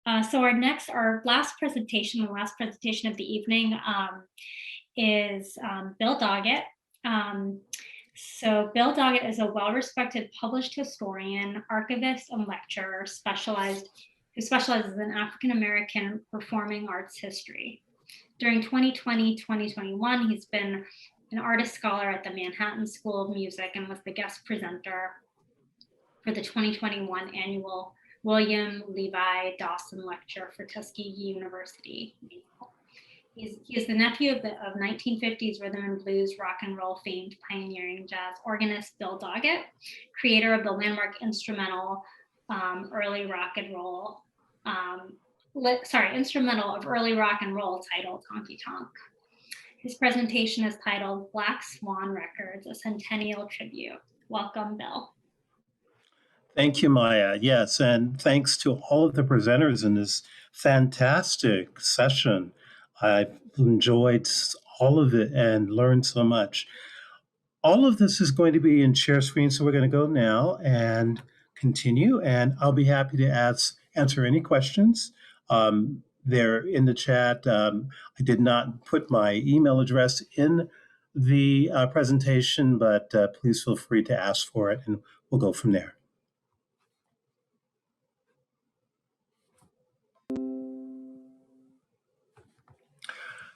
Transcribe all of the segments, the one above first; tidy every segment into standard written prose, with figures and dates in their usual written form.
Our last presentation, the last presentation of the evening, is Bill Doggett. So Bill Doggett is a well-respected published historian, archivist, and lecturer who specializes in African-American performing arts history. During 2020-2021, he's been an artist scholar at the Manhattan School of Music and was the guest presenter for the 2021 annual William Levi Dawson Lecture for Tuskegee University. He is the nephew of 1950s rhythm and blues rock and roll famed pioneering jazz organist Bill Doggett, creator of the landmark instrumental early rock and roll, instrumental of early rock and roll titled Honky Tonk. His presentation is titled Black Swan Records, a Centennial Tribute. Welcome, Bill. Thank you, Maya. Yes, and thanks to all of the presenters in this fantastic session. I've enjoyed all of it and learned so much. All of this is going to be in share screen, so we're going to go now and continue, and I'll be happy to answer any questions. They're in the chat. I did not put my email address in the presentation, but please feel free to ask for it, and we'll go from there.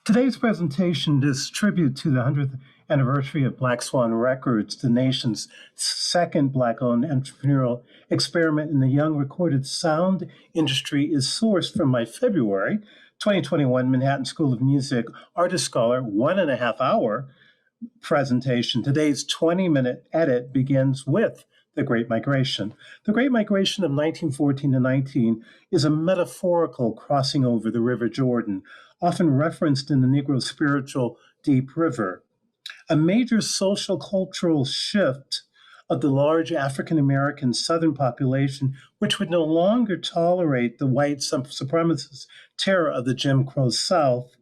Today's presentation is tribute to the 100th anniversary of Black Swan Records, the nation's second Black-owned entrepreneurial experiment in the young recorded sound industry, is sourced from my February 2021 Manhattan School of Music Artist Scholar 1.5-hour presentation. Today's 20-minute edit begins with the Great Migration. The Great Migration of 1914 to 19 is a metaphorical crossing over the River Jordan, often referenced in the Negro spiritual Deep River. A major social cultural shift of the large African-American Southern population, which would no longer tolerate the white supremacist terror of the Jim Crow South.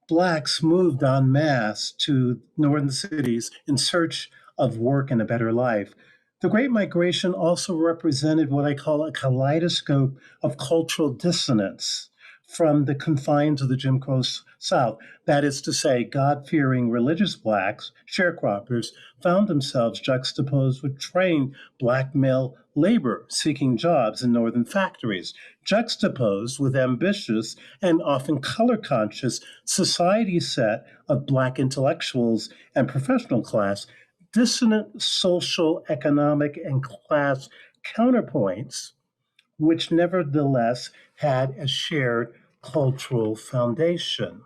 Blacks moved en masse to northern cities in search of work and a better life. The Great Migration also represented what I call a kaleidoscope of cultural dissonance from the confines of the Jim Crow South. That is to say, God-fearing religious Blacks, sharecroppers, found themselves juxtaposed with trained Black male labor seeking jobs in northern factories, juxtaposed with ambitious and often color-conscious society set of Black intellectuals and professional class, dissonant social, economic, and class counterpoints, which nevertheless had a shared cultural foundation.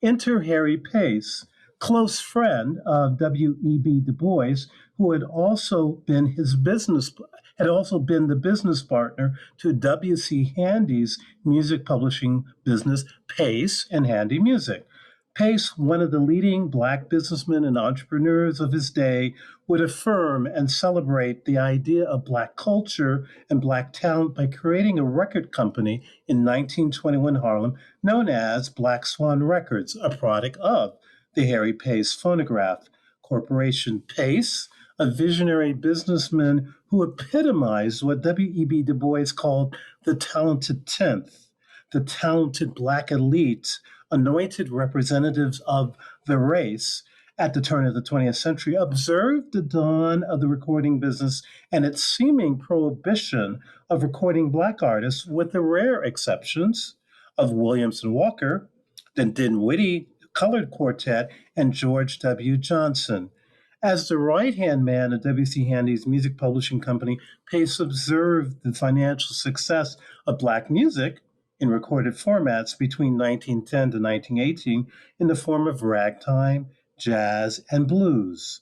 Enter Harry Pace, close friend of W.E.B. Du Bois, who had also been the business partner to W.C. Handy's music publishing business, Pace and Handy Music. Pace, one of the leading Black businessmen and entrepreneurs of his day, would affirm and celebrate the idea of Black culture and Black talent by creating a record company in 1921 Harlem known as Black Swan Records, a product of the Harry Pace Phonograph Corporation. Pace, a visionary businessman who epitomized what W.E.B. Du Bois called the talented tenth, the talented Black elite, anointed representatives of the race at the turn of the 20th century, observed the dawn of the recording business and its seeming prohibition of recording Black artists, with the rare exceptions of Williams and Walker, the Dinwiddie Colored Quartet, and George W. Johnson. As the right-hand man of W.C. Handy's music publishing company, Pace observed the financial success of Black music in recorded formats between 1910 to 1918 in the form of ragtime, jazz, and blues.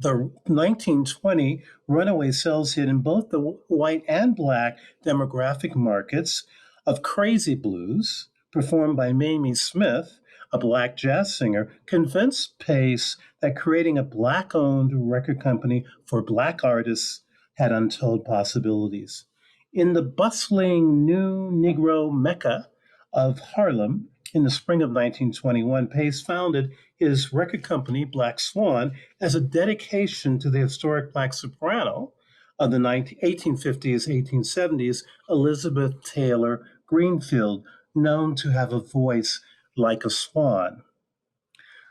The 1920 runaway sales hit in both the white and Black demographic markets of Crazy Blues, performed by Mamie Smith, a Black jazz singer, convinced Pace that creating a Black-owned record company for Black artists had untold possibilities. In the bustling new Negro Mecca of Harlem, in the spring of 1921, Pace founded his record company, Black Swan, as a dedication to the historic Black soprano, of the 1850s, 1870s, Elizabeth Taylor Greenfield, known to have a voice like a swan.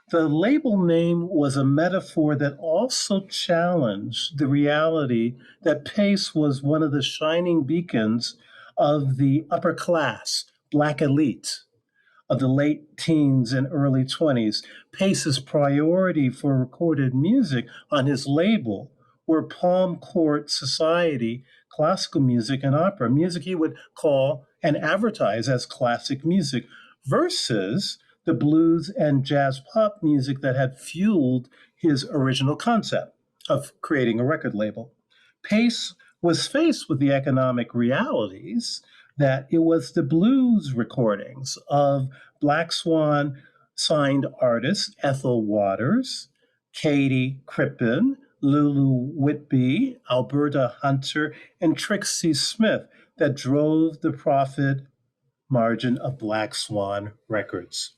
The label name was a metaphor that also challenged the reality that Pace was one of the shining beacons of the upper class, Black elite of the late teens and early 20s. Pace's priority for recorded music on his label were Palm Court Society, classical music, and opera, music he would call and advertise as classic music, versus the blues and jazz pop music that had fueled his original concept of creating a record label. Pace was faced with the economic realities that it was the blues recordings of Black Swan signed artists Ethel Waters, Katie Crippen, Lulu Whitby, Alberta Hunter, and Trixie Smith that drove the profit margin of Black Swan Records.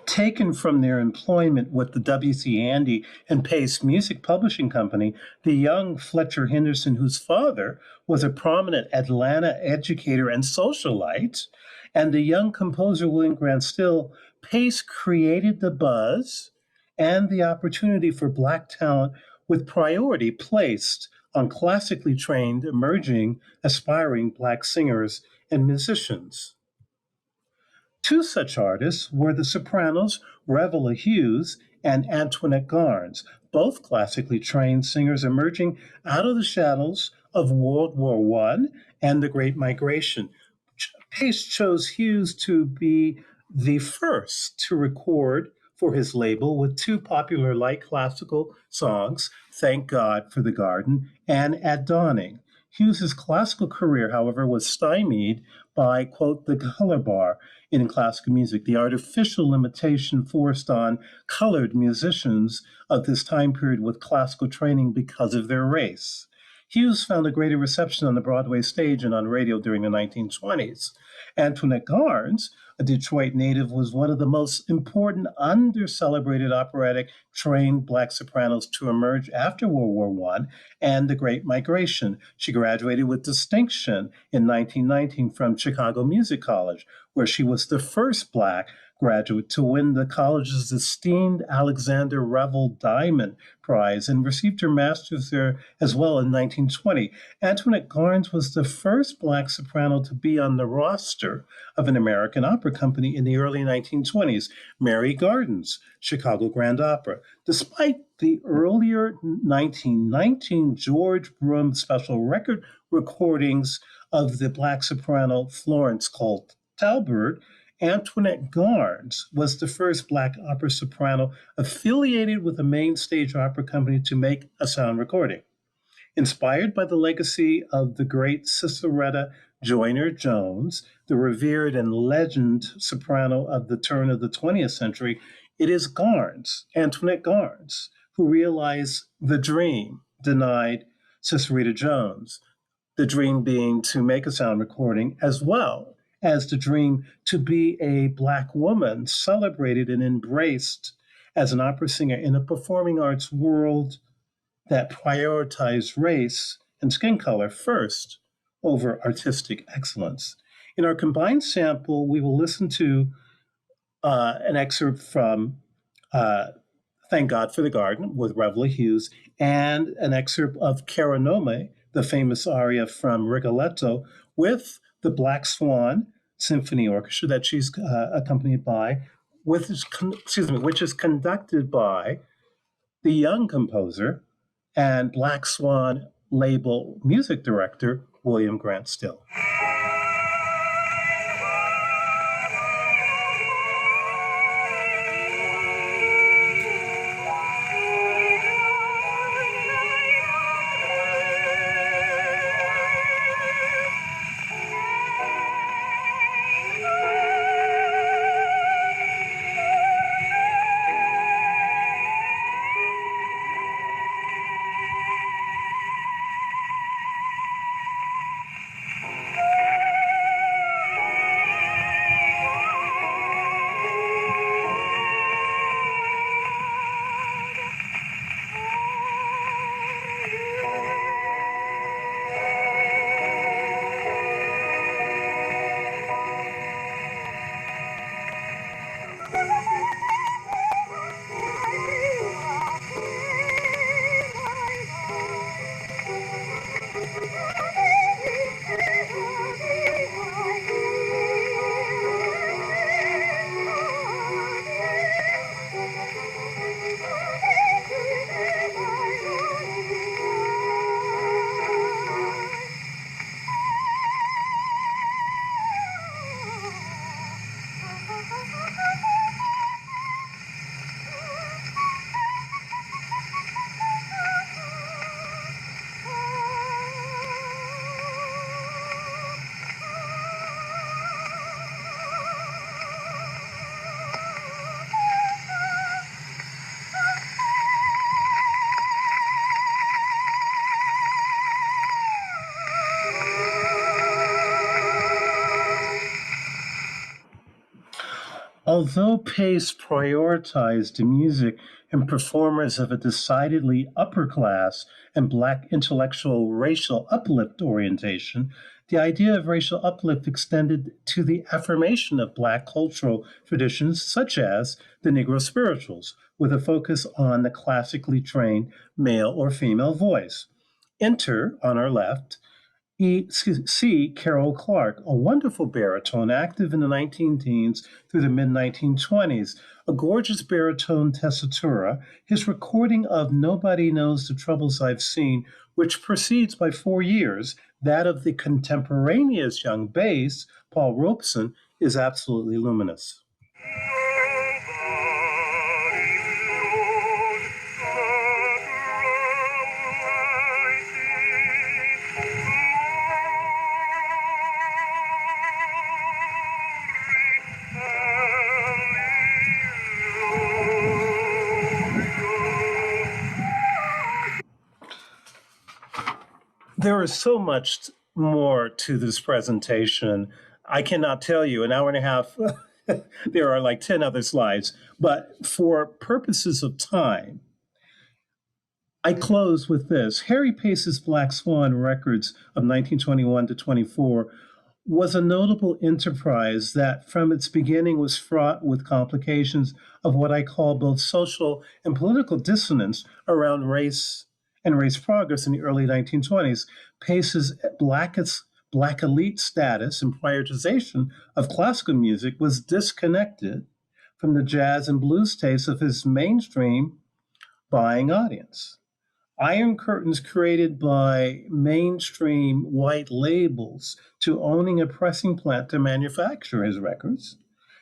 Taken from their employment with the W.C. Handy and Pace Music Publishing Company, the young Fletcher Henderson, whose father was a prominent Atlanta educator and socialite, and the young composer William Grant Still, Pace created the buzz and the opportunity for Black talent with priority placed on classically trained, emerging, aspiring Black singers and musicians. Two such artists were the sopranos Revilla Hughes and Antoinette Garns, both classically trained singers emerging out of the shadows of World War I and the Great Migration. Pace chose Hughes to be the first to record for his label with two popular light classical songs, Thank God for the Garden and At Dawning. Hughes's classical career, however, was stymied by, quote, the color bar in classical music, the artificial limitation forced on colored musicians of this time period with classical training because of their race. Hughes found a greater reception on the Broadway stage and on radio during the 1920s. Antoinette Garns, a Detroit native, was one of the most important under-celebrated operatic trained Black sopranos to emerge after World War I and the Great Migration. She graduated with distinction in 1919 from Chicago Music College, where she was the first Black graduate to win the college's esteemed Alexander Revell Diamond Prize and received her master's there as well in 1920. Antoinette Garns was the first Black soprano to be on the roster of an American opera company in the early 1920s, Mary Garden's Chicago Grand Opera. Despite the earlier 1919 George Broom special record recordings of the Black soprano Florence Colt Talbert, Antoinette Garns was the first Black opera soprano affiliated with a main stage opera company to make a sound recording. Inspired by the legacy of the great Ciceretta Joyner Jones, the revered and legend soprano of the turn of the 20th century, it is Garns, Antoinette Garns, who realized the dream denied Ciceretta Jones, the dream being to make a sound recording, as well as the dream to be a Black woman celebrated and embraced as an opera singer in a performing arts world that prioritized race and skin color first over artistic excellence. In our combined sample, we will listen to an excerpt from Thank God for the Garden with Reveille Hughes and an excerpt of Cara Nome, the famous aria from Rigoletto, with the Black Swan Symphony Orchestra that she's accompanied by, which is conducted by the young composer and Black Swan label music director, William Grant Still. Although Pace prioritized the music and performers of a decidedly upper class and Black intellectual racial uplift orientation, the idea of racial uplift extended to the affirmation of Black cultural traditions such as the Negro spirituals, with a focus on the classically trained male or female voice. Enter, on our left, C. Carol Clark, a wonderful baritone active in the 19 teens through the mid 1920s, a gorgeous baritone tessitura. His recording of Nobody Knows the Troubles I've Seen, which precedes by 4 years that of the contemporaneous young bass, Paul Robeson, is absolutely luminous. There is so much more to this presentation. I cannot tell you, an hour and a half, there are like 10 other slides. But for purposes of time, I close with this. Harry Pace's Black Swan Records of 1921 to 24 was a notable enterprise that from its beginning was fraught with complications of what I call both social and political dissonance around race and race progress in the early 1920s. Pace's Black elite status and prioritization of classical music was disconnected from the jazz and blues taste of his mainstream buying audience. Iron curtains created by mainstream white labels to owning a pressing plant to manufacture his records,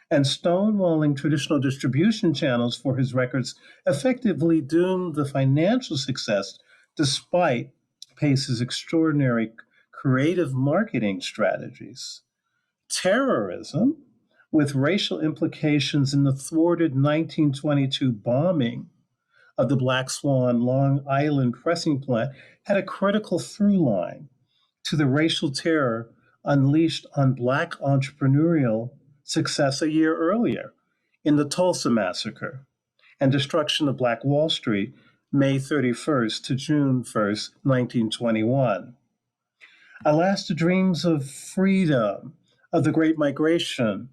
and stonewalling traditional distribution channels for his records effectively doomed the financial success despite Pace's extraordinary creative marketing strategies. Terrorism, with racial implications in the thwarted 1922 bombing of the Black Swan Long Island pressing plant, had a critical through line to the racial terror unleashed on Black entrepreneurial success a year earlier in the Tulsa Massacre and destruction of Black Wall Street, May 31st to June 1st, 1921. Alas, the dreams of freedom, of the Great Migration,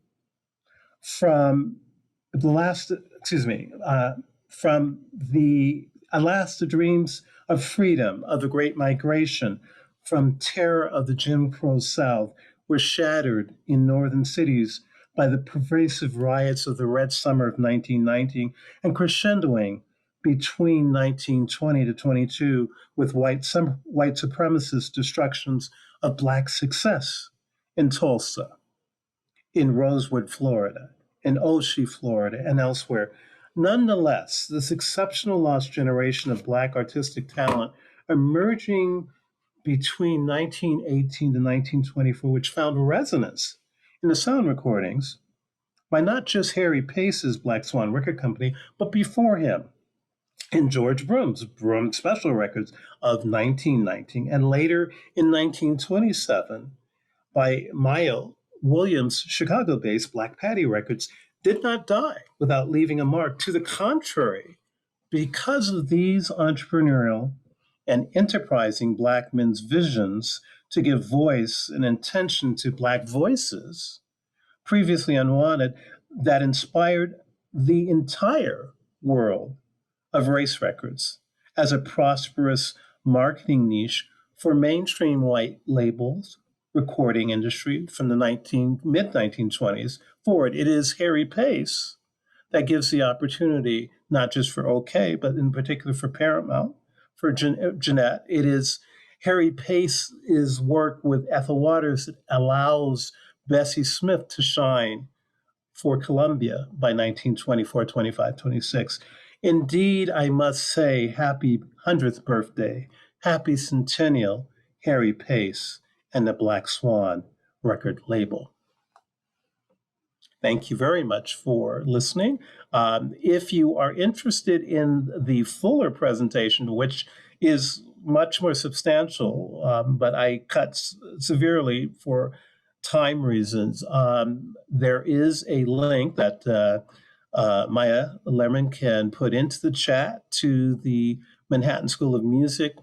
from the last, excuse me, from the alas, the dreams of freedom, of the Great Migration, from terror of the Jim Crow South, were shattered in northern cities by the pervasive riots of the Red Summer of 1919 and crescendoing between 1920 to 22 with white supremacist destructions of Black success in Tulsa, in Rosewood, Florida, in Oshie, Florida, and elsewhere. Nonetheless, this exceptional lost generation of Black artistic talent emerging between 1918 to 1924, which found resonance in the sound recordings by not just Harry Pace's Black Swan Record Company, but before him in George Broom's Broom Special Records of 1919, and later in 1927 by Mayo Williams' Chicago-based Black Patty Records, did not die without leaving a mark. To the contrary, because of these entrepreneurial and enterprising Black men's visions to give voice and intention to Black voices, previously unwanted, that inspired the entire world of race records as a prosperous marketing niche for mainstream white labels, recording industry from the mid 1920s forward. It is Harry Pace that gives the opportunity, not just for OK, but in particular for Paramount, for Jeanette. It is Harry Pace's work with Ethel Waters that allows Bessie Smith to shine for Columbia by 1924, 25, 26. Indeed, I must say, happy 100th birthday, happy centennial, Harry Pace and the Black Swan record label. Thank you very much for listening. If you are interested in the fuller presentation, which is much more substantial, but I cut severely for time reasons, there is a link that Maya Lerman can put into the chat to the Manhattan School of Music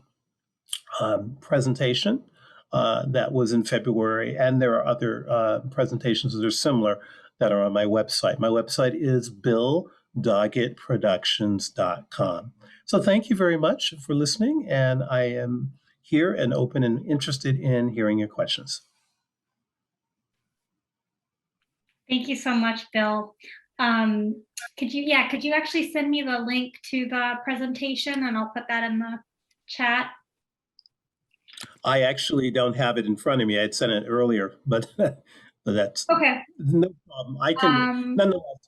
presentation that was in February, and there are other presentations that are similar that are on my website. My website is BillDoggettProductions.com. So thank you very much for listening, and I am here and open and interested in hearing your questions. Thank you so much, Bill. Could you actually send me the link to the presentation, and I'll put that in the chat? I actually don't have it in front of me. I'd sent it earlier, but that's okay. No problem. I can nonetheless.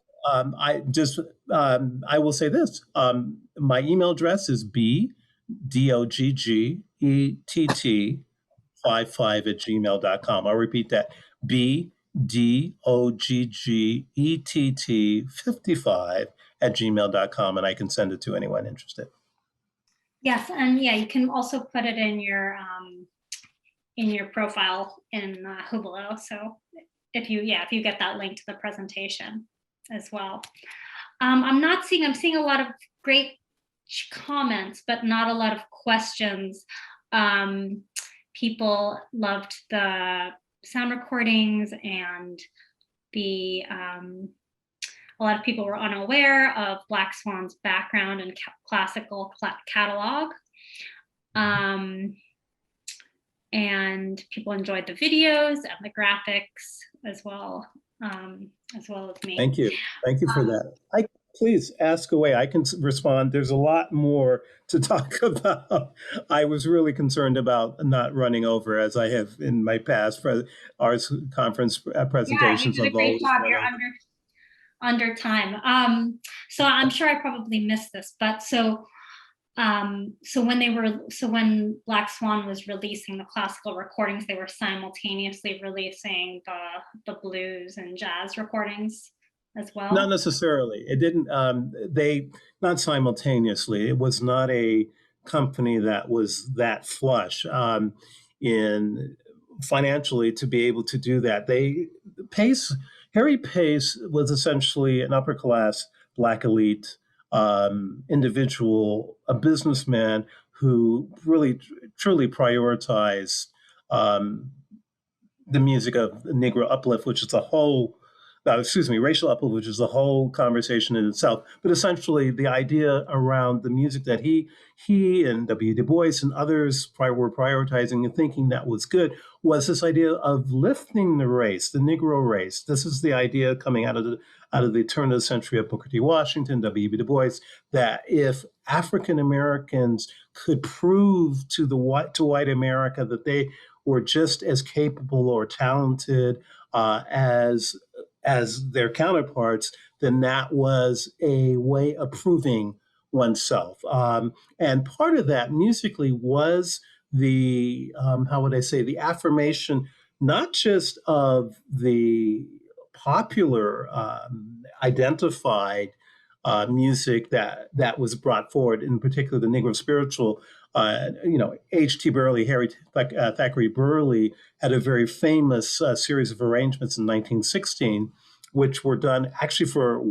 I will say this. My email address is bdoggett55 I'll repeat that. bdoggett55 and I can send it to anyone interested. Yes, and yeah, you can also put it in your profile in Hubalo. So if you get that link to the presentation as well. I'm seeing a lot of great comments, but not a lot of questions. People loved the sound recordings, and a lot of people were unaware of Black Swan's background and classical catalog. And people enjoyed the videos and the graphics as well as me. Thank you for that. Please ask away. I can respond. There's a lot more to talk about. I was really concerned about not running over, as I have in my past arts conference Yeah, you presentations. did a I've great always job. run You're over. under time. So I'm sure I probably missed this, but so when Black Swan was releasing the classical recordings, they were simultaneously releasing the blues and jazz recordings as Not well. necessarily. It didn't. They not simultaneously. It was not a company that was that flush in financially to be able to do that. They Pace Harry Pace was essentially an upper class black elite individual, a businessman who really truly prioritized um, the music of Negro uplift, which is a whole, excuse me, racial uplift, which is a whole conversation in itself. But essentially, the idea around the music that he and W. Du Bois and others were prioritizing and thinking that was good was this idea of lifting the race, the Negro race. This is the idea coming out of the turn of the century of Booker T. Washington, W. B. Du Bois, that if African Americans could prove to white America that they were just as capable or talented as their counterparts, then that was a way of proving oneself. And part of that musically was the how would I say the affirmation, not just of the popular identified music that was brought forward, in particular the Negro spiritual. H.T. Burley, Harry Thackeray Burley had a very famous series of arrangements in 1916, which were done actually for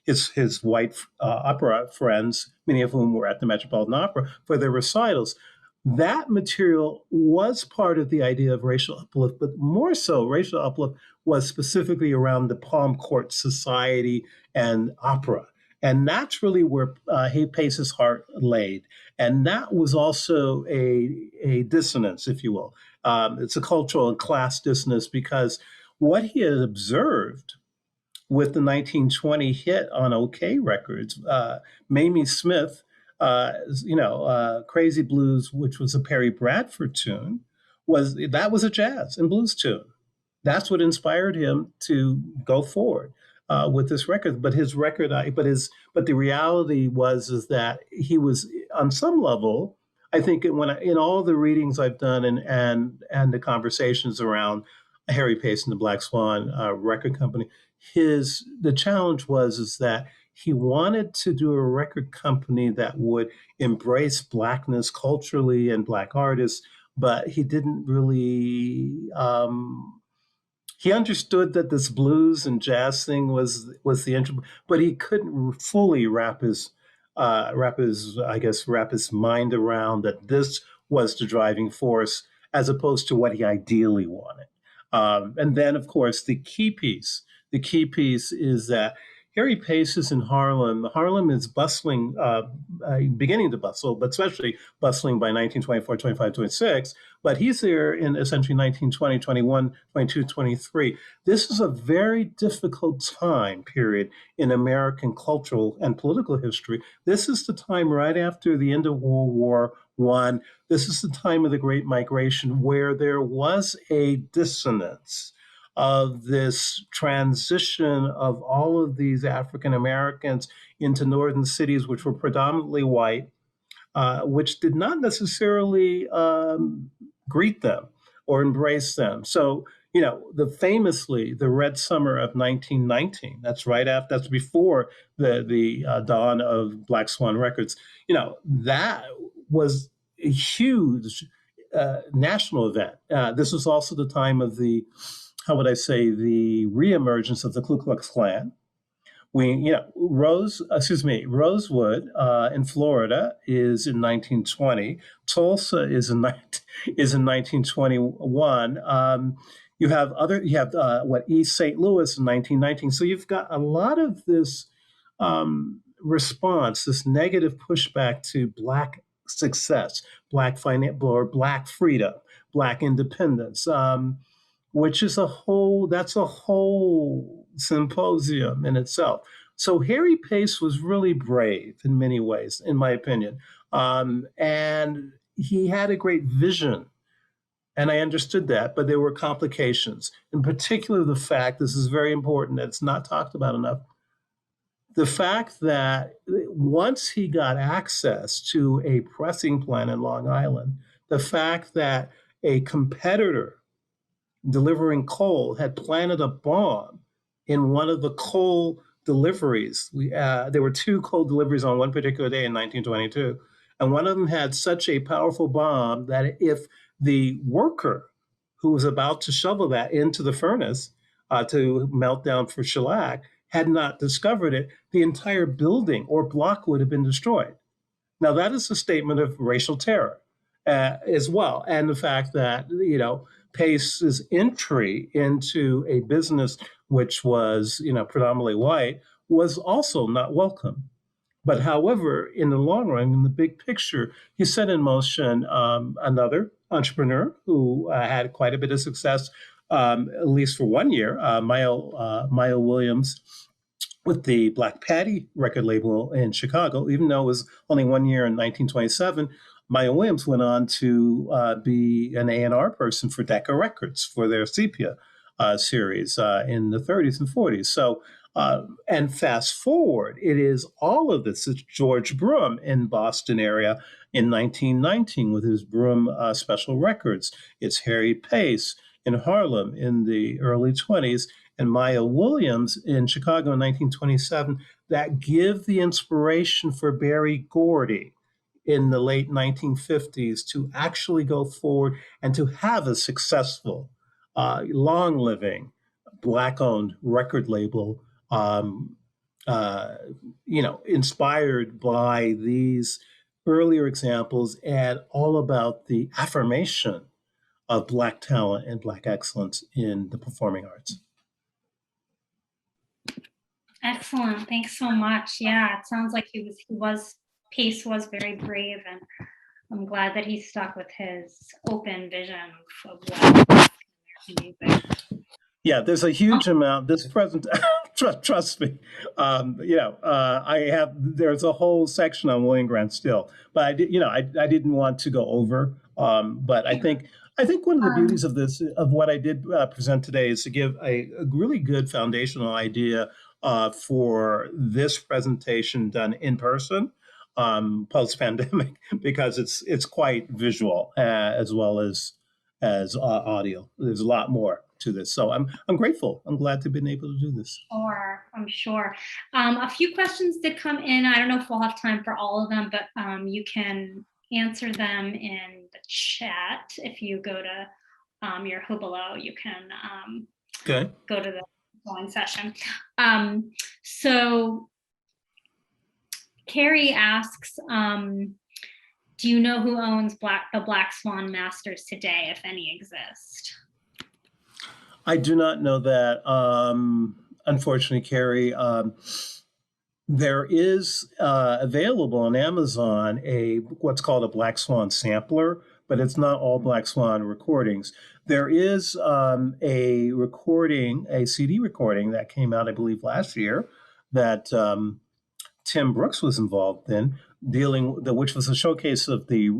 his white opera friends, many of whom were at the Metropolitan Opera, for their recitals. That material was part of the idea of racial uplift, but more so, racial uplift was specifically around the Palm Court Society and opera. And that's really where Pace's heart laid. And that was also a dissonance, if you will. It's a cultural and class dissonance because what he had observed with the 1920 hit on OK Records, Mamie Smith, Crazy Blues, which was a Perry Bradford tune, was a jazz and blues tune. That's what inspired him to go forward with this record. But his record, but the reality was is that he was on some level. I think in all the readings I've done and the conversations around Harry Pace and the Black Swan record company, the challenge was is that he wanted to do a record company that would embrace blackness culturally and black artists, but he didn't really he understood that this blues and jazz thing was the intro, but he couldn't fully wrap his mind around that this was the driving force as opposed to what he ideally wanted. And then, of course, the key piece is that Harry Pace is in Harlem. Harlem is bustling, beginning to bustle, but especially bustling by 1924, 25, 26. But he's there in essentially 1920, 21, 22, 23. This is a very difficult time period in American cultural and political history. This is the time right after the end of World War I. This is the time of the Great Migration where there was a dissonance of this transition of all of these African Americans into northern cities, which were predominantly white, which did not necessarily greet them or embrace them. So, the Red Summer of 1919. That's before the dawn of Black Swan Records. That was a huge national event. This was also the time of how would I say, the reemergence of the Ku Klux Klan. Rosewood in Florida is in 1920. Tulsa is in 1921. You have East St. Louis in 1919. So you've got a lot of this response, this negative pushback to Black success, Black finance, or Black freedom, Black independence. Which is that's a whole symposium in itself. So Harry Pace was really brave in many ways, in my opinion. And he had a great vision. And I understood that, but there were complications. In particular, the fact, this is very important, that it's not talked about enough, the fact that once he got access to a pressing plant in Long Island, the fact that a competitor delivering coal had planted a bomb in one of the coal deliveries. There were two coal deliveries on one particular day in 1922, and one of them had such a powerful bomb that if the worker who was about to shovel that into the furnace to melt down for shellac had not discovered it, the entire building or block would have been destroyed. Now, that is a statement of racial terror as well. And the fact that, Pace's entry into a business which was, predominantly white was also not welcome. But however, in the long run, in the big picture, he set in motion another entrepreneur who had quite a bit of success, at least for 1 year, Maya Williams, with the Black Patty record label in Chicago. Even though it was only 1 year in 1927, Maya Williams went on to be an A&R person for Decca Records for their Sepia series in the 30s and 40s. So, and fast forward, it is all of this. It's George Brum in Boston area in 1919 with his Brum Special Records. It's Harry Pace in Harlem in the early 20s, and Maya Williams in Chicago in 1927 that give the inspiration for Berry Gordy in the late 1950s to actually go forward and to have a successful, long living, Black owned record label, inspired by these earlier examples and all about the affirmation of Black talent and Black excellence in the performing arts. Excellent. Thanks so much. Yeah, it sounds like Pace was very brave, and I'm glad that he stuck with his open vision of what American music. Yeah, there's a huge amount. This present, trust me, there's a whole section on William Grant Still, but I didn't want to go over. But I think one of the beauties of what I did present today is to give a really good foundational idea for this presentation done in person post-pandemic, because it's quite visual as well as audio. There's a lot more to this, so I'm grateful. I'm glad to have been able to do this. Sure, I'm sure. A few questions did come in. I don't know if we'll have time for all of them, but you can answer them in the chat. If you go to your Hubelo, you can go to the join session. So Carrie asks, do you know who owns the Black Swan Masters today, if any exist? I do not know that. Unfortunately, Carrie, there is available on Amazon what's called a Black Swan sampler, but it's not all Black Swan recordings. There is a CD recording that came out, I believe, last year that Tim Brooks was involved in, which was a showcase of the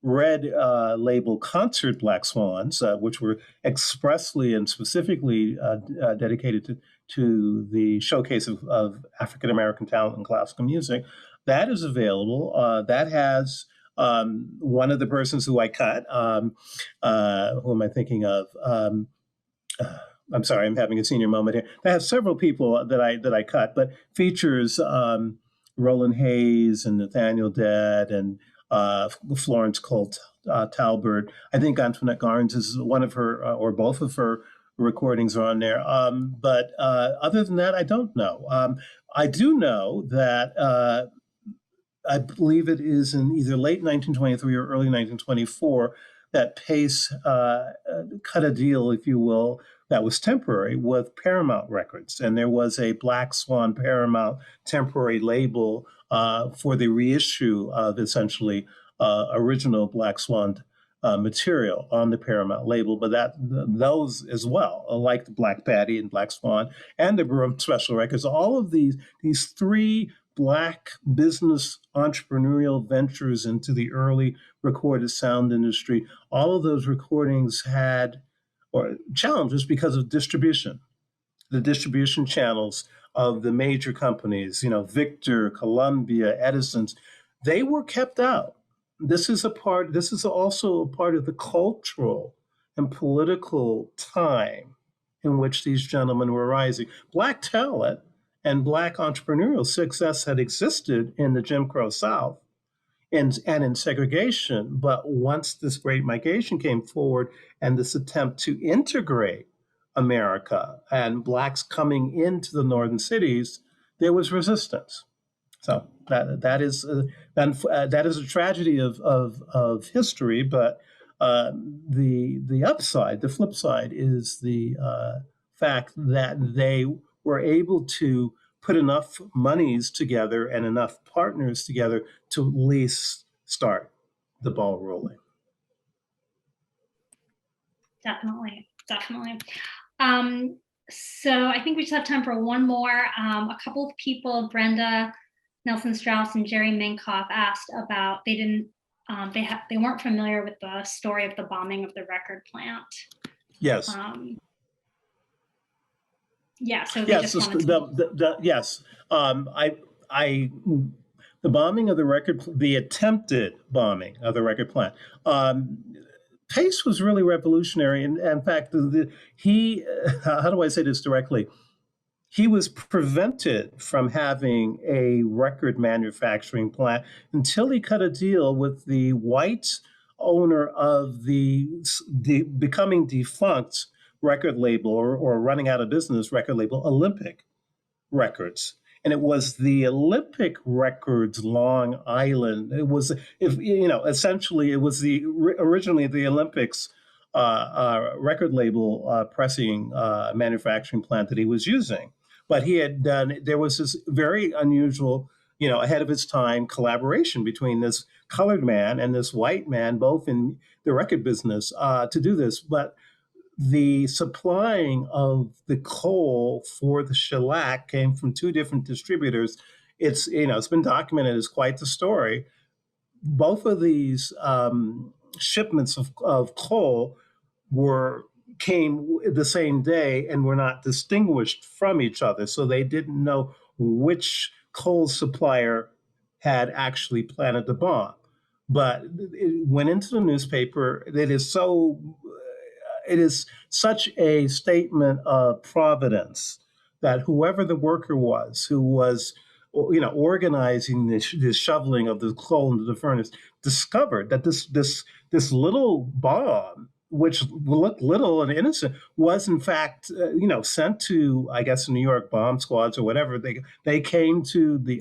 Red label concert Black Swans, which were expressly and specifically dedicated to the showcase of African American talent in classical music. That is available. That has one of the persons who I cut. Who am I thinking of? I'm sorry, I'm having a senior moment here. That has several people that I cut, but features Roland Hayes and Nathaniel Dett and Florence Cole Talbert. I think Antoinette Garns is one of her, or both of her recordings are on there. But other than that, I don't know. I do know that I believe it is in either late 1923 or early 1924 that Pace cut a deal, if you will, that was temporary with Paramount Records. And there was a Black Swan Paramount temporary label for the reissue of essentially original Black Swan material on the Paramount label, but those as well, like the Black Patty and Black Swan and the Broom Special Records, all of these three Black business entrepreneurial ventures into the early recorded sound industry, all of those recordings had or challenges because of distribution, the distribution channels of the major companies, Victor, Columbia, Edison's, they were kept out. This is also a part of the cultural and political time in which these gentlemen were rising. Black talent and Black entrepreneurial success had existed in the Jim Crow South and in segregation. But once this great migration came forward and this attempt to integrate America and Blacks coming into the northern cities, there was resistance. So that is a tragedy of history. But the upside, the flip side, is the fact that they were able to put enough monies together and enough partners together to at least start the ball rolling. Definitely, definitely. So I think we just have time for one more. A couple of people, Brenda Nelson Strauss and Jerry Minkoff, asked about they weren't familiar with the story of the bombing of the record plant. Yes. Yeah. So they just wanted to... yes. The bombing of the attempted bombing of the record plant. Pace was really revolutionary. And in fact, how do I say this directly? He was prevented from having a record manufacturing plant until he cut a deal with the white owner of the becoming defunct record label or running out of business record label, Olympic Records. And it was the Olympic Records Long Island. It was, essentially, it was originally the Olympics record label pressing manufacturing plant that he was using. But there was this very unusual, ahead of its time collaboration between this colored man and this white man, both in the record business, to do this. But the supplying of the coal for the shellac came from two different distributors. It's been documented as quite the story. Both of these shipments of coal came the same day and were not distinguished from each other. So they didn't know which coal supplier had actually planted the bomb. But it went into the newspaper. It is such a statement of providence that whoever the worker was who was, organizing this shoveling of the coal into the furnace, discovered that this little bomb, which looked little and innocent, was in fact, sent to, I guess, New York bomb squads or whatever. They came to the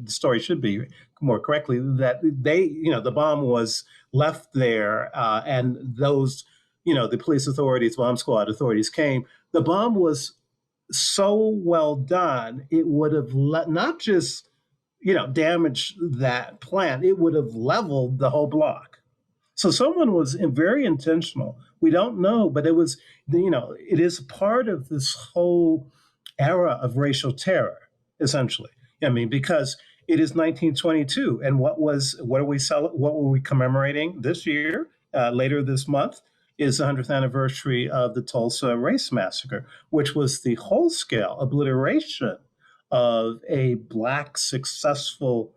story should be more correctly that the bomb was left there, and those, the police authorities, bomb squad authorities came. The bomb was so well done, it would have not just, damaged that plant, it would have leveled the whole block. So someone was very intentional. We don't know, but it was, it is part of this whole era of racial terror, essentially. Because it is 1922, and what were we commemorating this year, later this month? Is the 100th anniversary of the Tulsa Race Massacre, which was the whole-scale obliteration of a Black successful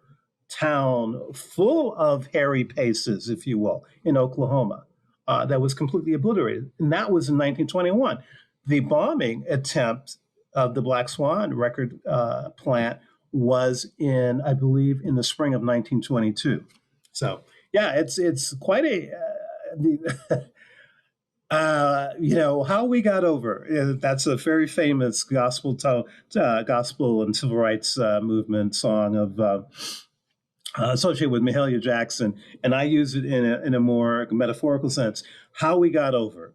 town full of hairy paces, if you will, in Oklahoma, that was completely obliterated. And that was in 1921. The bombing attempt of the Black Swan record plant was I believe, in the spring of 1922. So, yeah, it's quite a... how we got over. That's a very famous gospel and civil rights movement song of associated with Mahalia Jackson, and I use it in a more metaphorical sense. How we got over,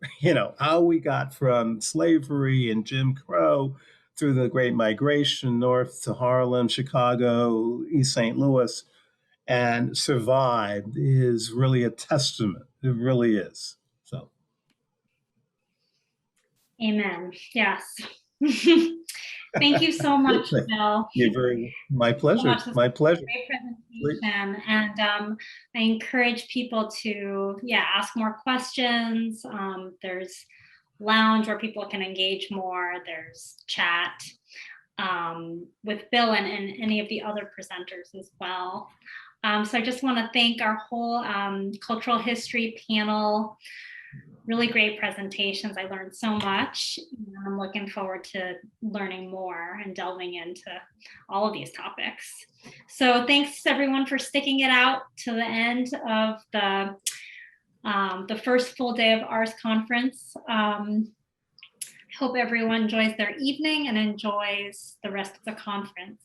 how we got from slavery and Jim Crow through the Great Migration north to Harlem, Chicago, East St. Louis, and survived is really a testament. It really is. So, Amen. Yes. Thank you so much, Bill. you're very, my So much. pleasure. This was My pleasure. a great presentation, and I encourage people to, ask more questions. There's lounge where people can engage more. There's chat with Bill and any of the other presenters as well. So I just want to thank our whole cultural history panel. Really great presentations. I learned so much. I'm looking forward to learning more and delving into all of these topics. So thanks everyone for sticking it out to the end of the first full day of Ars Conference. Hope everyone enjoys their evening and enjoys the rest of the conference.